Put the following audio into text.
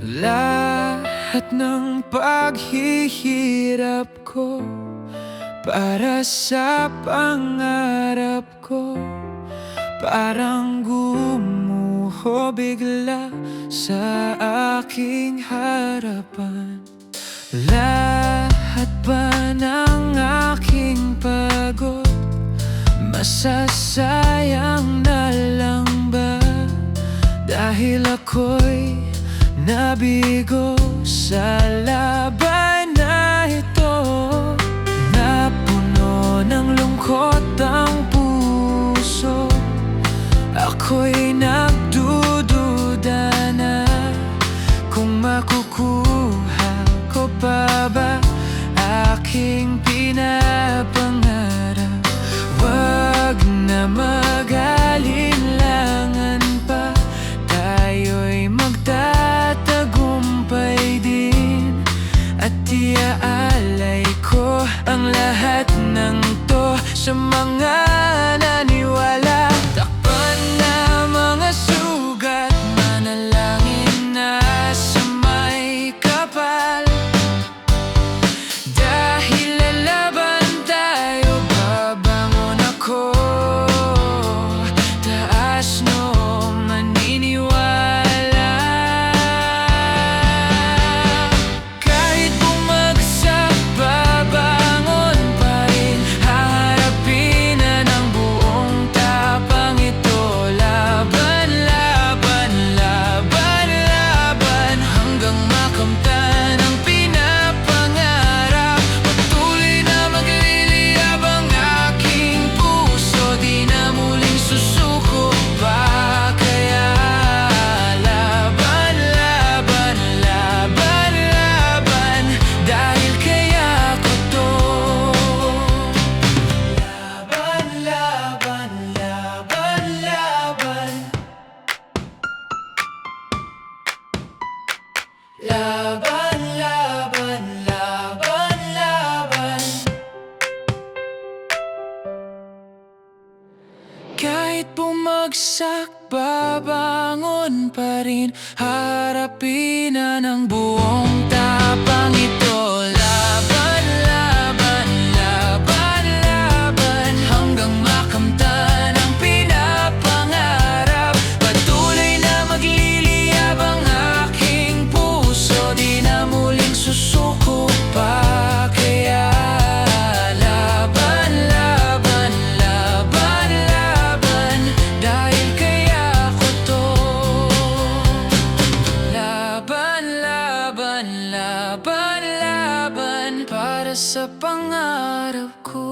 Lahat ng paghihirap ko para sa pangarap ko, parang gumuho bigla sa aking harapan. Lahat ba ng aking pagod masasayang na lang ba? Dahil ako'y nabigo sa laban na ito. Napuno ng lungkot ang puso, ako'y nagdududa na kung makukuha ko pa ba aking pinapangarap. Wag na mag-alinlangan pa, tayo'y magtatagumpay din. At iaalay ko ang lahat ng to sa mga naniwala. Takpan na mga sugat, manalangin na sa may kapal. Dahil lalaban tayo, babangon ako. Taas no maniniwala. Kahit bumagsak, babangon pa rin. Haharapin na ng buong tapang ito. Laban, laban, laban, laban, hanggang makamtan ang pinapangarap. Patuloy na magliliyab ang aking puso, di na muling susuko pa. Kaya laban, laban, laban, laban, dahil kaya ko to. Laban, laban, laban, laban. Laban, laban, laban, laban. Kahit bumagsak, babangon pa rin. Harapin na ng buong tapang ito. Laban, laban, laban, laban, hanggang makamtan ang pinapangarap. Patuloy na magliliyab ang aking puso, di na muling susuko pa. Kaya laban, laban, laban, laban, dahil kaya ko to. Laban, laban, laban, laban, para sa pangarap ko.